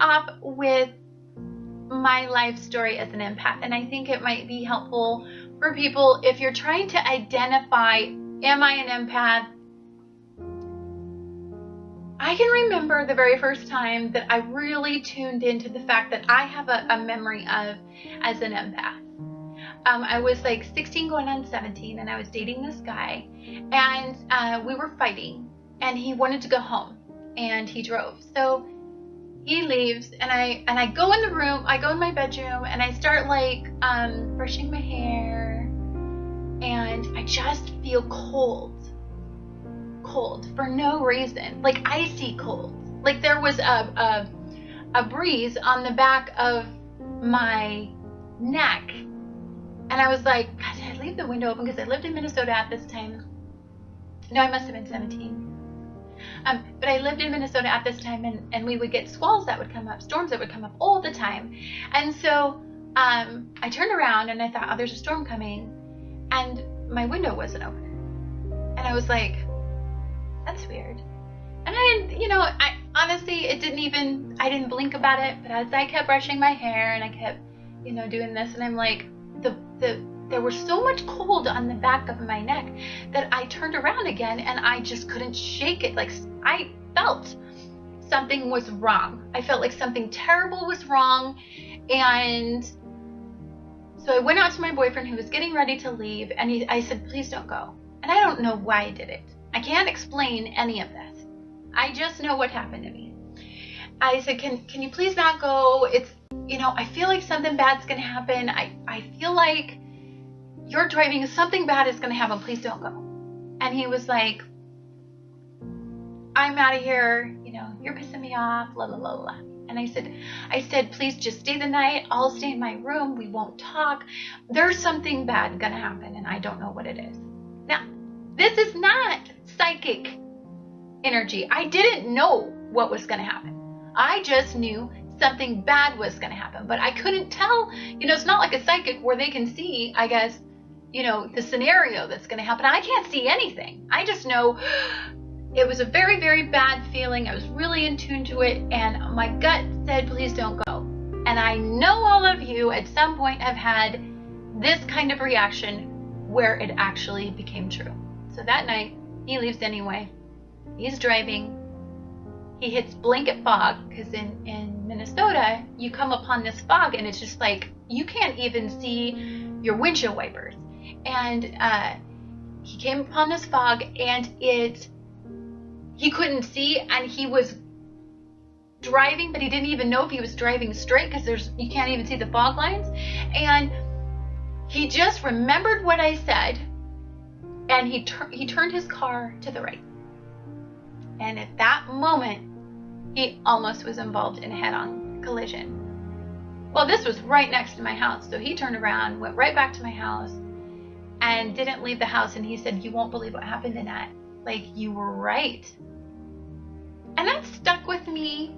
off with my life story as an empath, and I think it might be helpful for people if you're trying to identify, am I an empath? I can remember the very first time that I really tuned into the fact that I have a memory of as an empath. I was like 16 going on 17, and I was dating this guy, and we were fighting, and he wanted to go home, and he drove. So he leaves, and I go in the room, I go in my bedroom, and I start like brushing my hair, and I just feel cold for no reason, like icy cold. Like there was a breeze on the back of my neck, and I was like, God, did I leave the window open? Because I lived in Minnesota at this time. No, I must have been 17. But I lived in Minnesota at this time, and we would get squalls that would come up, storms that would come up all the time. And so I turned around and I thought, oh, there's a storm coming, and my window wasn't open. And I was like, that's weird. And I didn't, I honestly, I didn't blink about it. But as I kept brushing my hair and I kept, doing this, and I'm like, there was so much cold on the back of my neck that I turned around again, and I just couldn't shake it. Like I felt something was wrong. I felt like something terrible was wrong. And so I went out to my boyfriend who was getting ready to leave, and I said, please don't go. And I don't know why I did it. I can't explain any of this. I just know what happened to me. I said, can you please not go? It's, I feel like something bad's going to happen. I feel like you're driving, something bad is going to happen. Please don't go. And he was like, I'm out of here. You're pissing me off, la, la, la, la. And I said, please just stay the night. I'll stay in my room. We won't talk. There's something bad going to happen, and I don't know what it is. Now, this is not psychic energy. I didn't know what was going to happen. I just knew something bad was going to happen, but I couldn't tell. It's not like a psychic where they can see, I guess, the scenario that's going to happen. I can't see anything. I just know it was a very, very bad feeling. I was really in tune to it, and my gut said, please don't go. And I know all of you at some point have had this kind of reaction where it actually became true. So that night, he leaves anyway. He's driving. He hits blanket fog, because in Minnesota, you come upon this fog, and it's just like, you can't even see your windshield wipers. And he came upon this fog, and he couldn't see, and he was driving, but he didn't even know if he was driving straight, because you can't even see the fog lines. And he just remembered what I said, and he turned his car to the right. And at that moment, he almost was involved in a head-on collision. Well, this was right next to my house, so he turned around, went right back to my house, and didn't leave the house. And he said, you won't believe what happened, Annette. Like, you were right. And that stuck with me.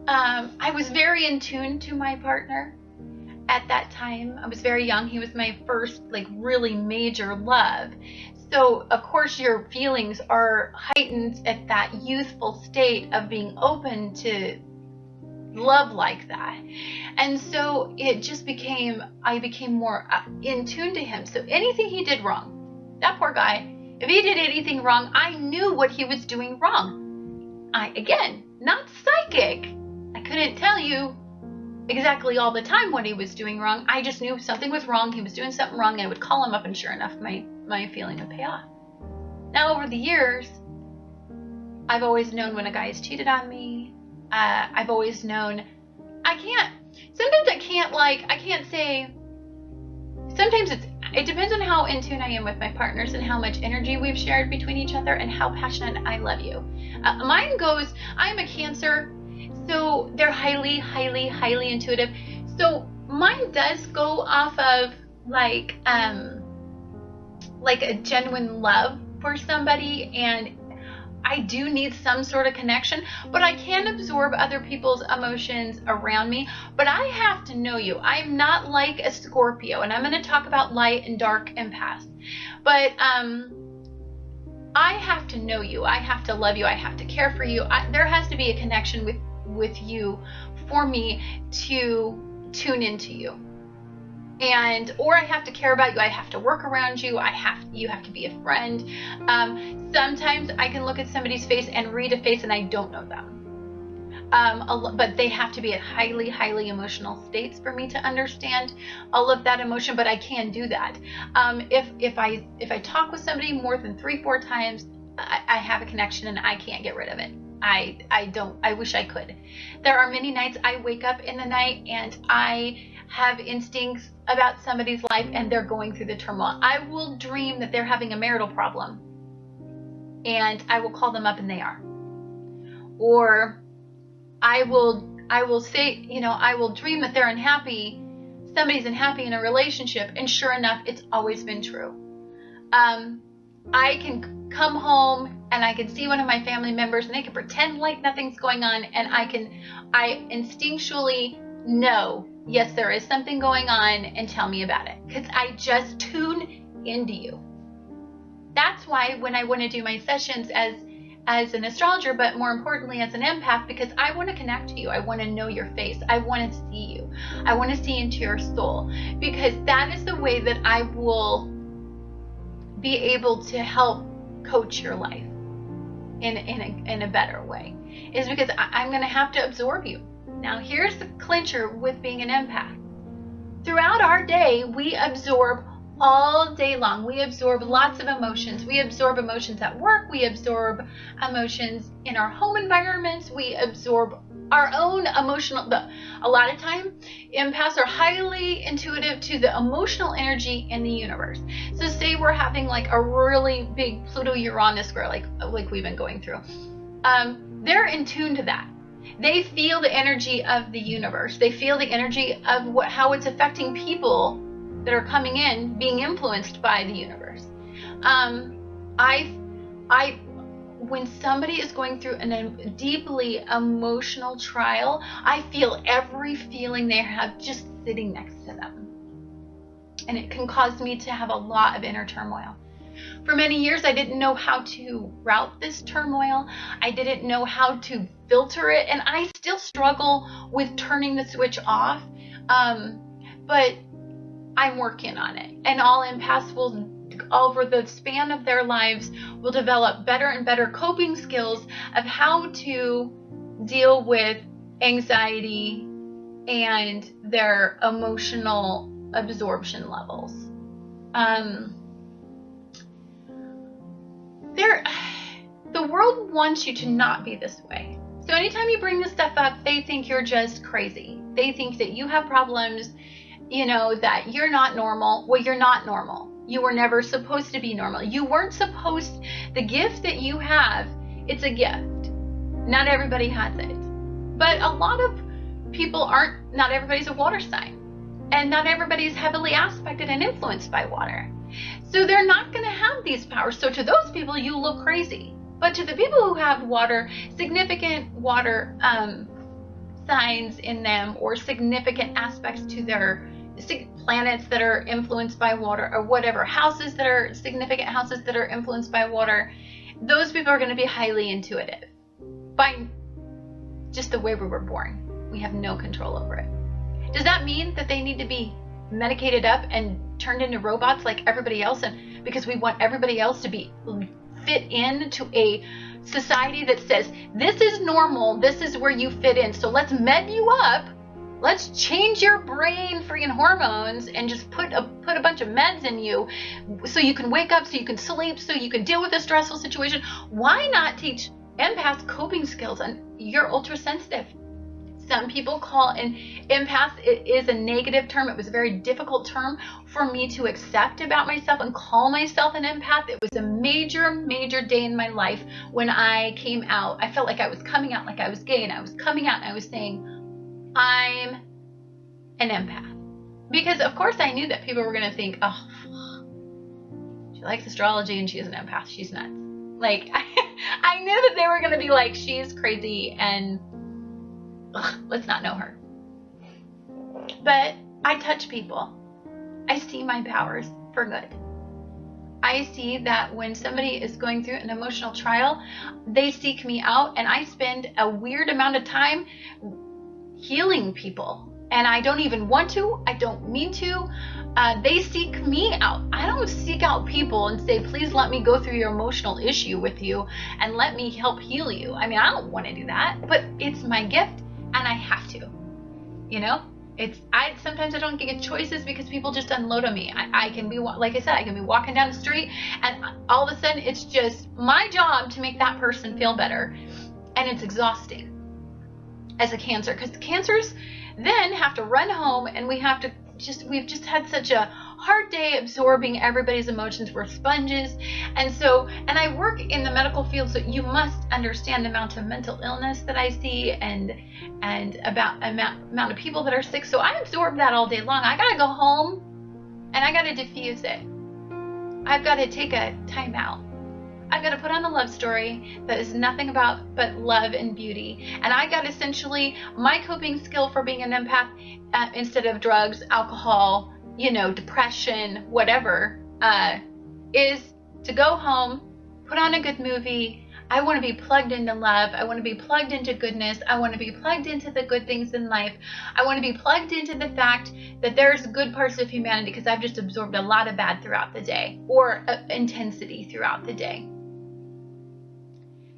I was very in tune to my partner at that time. I was very young. He was my first, really major love. So, of course, your feelings are heightened at that youthful state of being open to love like that. And so it just I became more in tune to him. So anything he did wrong, that poor guy, if he did anything wrong, I knew what he was doing wrong. Again, not psychic. I couldn't tell you exactly all the time what he was doing wrong. I just knew something was wrong. He was doing something wrong, and I would call him up, and sure enough, my feeling would pay off. Now, over the years, I've always known when a guy has cheated on me. I've always known, sometimes I can't say, sometimes it depends on how in tune I am with my partners and how much energy we've shared between each other and how passionate I love you. Mine goes, I'm a Cancer, so they're highly, highly, highly intuitive. So mine does go off of like a genuine love for somebody, and I do need some sort of connection, but I can absorb other people's emotions around me. But I have to know you. I'm not like a Scorpio, and I'm going to talk about light and dark empaths. But I have to know you. I have to love you. I have to care for you. There has to be a connection with you for me to tune into you. Or I have to care about you. I have to work around you. You have to be a friend. Sometimes I can look at somebody's face and read a face and I don't know them. But they have to be at highly, highly emotional states for me to understand all of that emotion. But I can do that. If I talk with somebody more than 3-4 times, I have a connection and I can't get rid of it. I wish I could. There are many nights I wake up in the night and I have instincts about somebody's life and they're going through the turmoil. I will dream that they're having a marital problem and I will call them up and they are. Or I will say, I will dream that they're unhappy, somebody's unhappy in a relationship, and sure enough, it's always been true. I can come home and I can see one of my family members and they can pretend like nothing's going on, and I instinctually know, yes, there is something going on, and tell me about it, because I just tune into you. That's why when I want to do my sessions as an astrologer, but more importantly as an empath, because I want to connect to you. I want to know your face. I want to see you. I want to see into your soul, because that is the way that I will be able to help coach your life in a better way, is because I'm going to have to absorb you. Now, here's the clincher with being an empath. Throughout our day, we absorb all day long. We absorb lots of emotions. We absorb emotions at work. We absorb emotions in our home environments. We absorb our own emotional. A lot of time, empaths are highly intuitive to the emotional energy in the universe. So say we're having like a really big Pluto-Uranus square, like we've been going through. They're in tune to that. They feel the energy of the universe. They feel the energy of how it's affecting people that are coming in, being influenced by the universe. When somebody is going through a deeply emotional trial, I feel every feeling they have just sitting next to them. And it can cause me to have a lot of inner turmoil. For many years, I didn't know how to route this turmoil. I didn't know how to filter it, and I still struggle with turning the switch off. But I'm working on it, and all empaths will, over the span of their lives, will develop better and better coping skills of how to deal with anxiety and their emotional absorption levels. The world wants you to not be this way. So anytime you bring this stuff up, they think you're just crazy. They think that you have problems, that you're not normal. Well, you're not normal. You were never supposed to be normal. You weren't supposed, the gift that you have, it's a gift. Not everybody has it. But a lot of people not everybody's a water sign. And not everybody's heavily aspected and influenced by water. So they're not going to have these powers. So to those people, you look crazy. But to the people who have significant water signs in them, or significant aspects to their planets that are influenced by water, or whatever, significant houses that are influenced by water, those people are going to be highly intuitive by just the way we were born. We have no control over it. Does that mean that they need to be medicated up and turned into robots like everybody else, and because we want everybody else to be fit into a society that says this is normal, this is where you fit in, so let's med you up, let's change your brain freaking hormones and just put a bunch of meds in you so you can wake up, so you can sleep, so you can deal with a stressful situation? Why not teach empaths coping skills? And you're ultra sensitive. Some people call an empath, it is a negative term. It was a very difficult term for me to accept about myself and call myself an empath. It was a major, major day in my life when I came out. I felt like I was coming out like I was gay, and I was coming out and I was saying, I'm an empath. Because of course I knew that people were going to think, oh, she likes astrology and she's an empath. She's nuts. Like, I knew that they were going to be like, she's crazy and let's not know her. But I touch people. I see my powers for good. I see that when somebody is going through an emotional trial, they seek me out, and I spend a weird amount of time healing people. And I don't even want to. I don't mean to. They seek me out. I don't seek out people and say, please let me go through your emotional issue with you and let me help heal you. I mean, I don't want to do that, but it's my gift and I have to. You know? Sometimes I don't get choices because people just unload on me. I can be, like I said, I can be walking down the street and all of a sudden it's just my job to make that person feel better. And it's exhausting as a cancer, because cancers then have to run home, and we've just had such a hard day absorbing everybody's emotions. We're sponges. And I work in the medical field, so you must understand the amount of mental illness that I see and about amount of people that are sick. So I absorb that all day long. I gotta go home and I gotta diffuse it. I've got to take a time out. I've got to put on a love story that is nothing but love and beauty. And I got essentially my coping skill for being an empath, instead of drugs, alcohol, depression, whatever, is to go home, put on a good movie. I want to be plugged into love. I want to be plugged into goodness. I want to be plugged into the good things in life. I want to be plugged into the fact that there's good parts of humanity, because I've just absorbed a lot of bad throughout the day, or intensity throughout the day.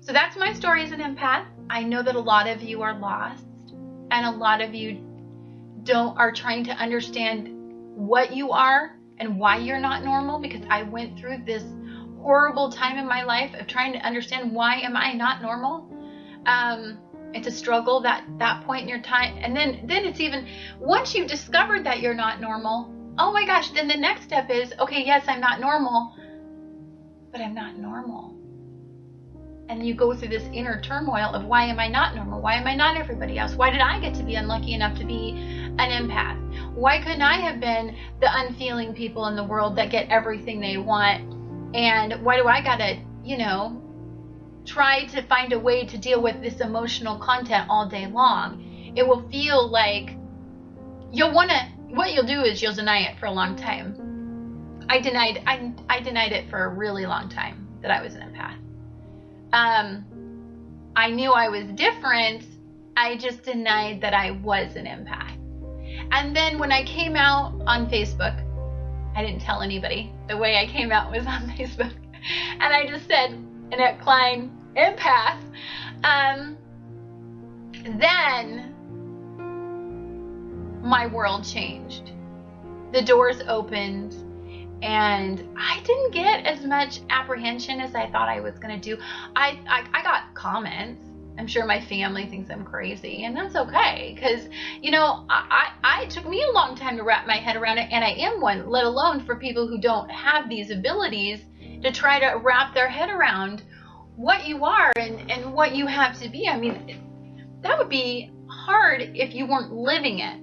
So that's my story as an empath. I know that a lot of you are lost, and a lot of you are trying to understand what you are and why you're not normal, because I went through this horrible time in my life of trying to understand, why am I not normal? It's a struggle, that point in your time. And then it's even, once you've discovered that you're not normal, oh my gosh, then the next step is, okay, yes, I'm not normal, but I'm not normal. And you go through this inner turmoil of, why am I not normal? Why am I not everybody else? Why did I get to be unlucky enough to be an empath? Why couldn't I have been the unfeeling people in the world that get everything they want? And why do I gotta, try to find a way to deal with this emotional content all day long? It will feel like what you'll do is you'll deny it for a long time. I denied it for a really long time that I was an empath. I knew I was different. I just denied that I was an empath. And then when I came out on Facebook, I didn't tell anybody. The way I came out was on Facebook. And I just said, Annette Klein, empath. Then my world changed. The doors opened. And I didn't get as much apprehension as I thought I was going to do. I got comments. I'm sure my family thinks I'm crazy, and that's okay, because, it took me a long time to wrap my head around it, and I am one, let alone for people who don't have these abilities to try to wrap their head around what you are and what you have to be. I mean, that would be hard if you weren't living it.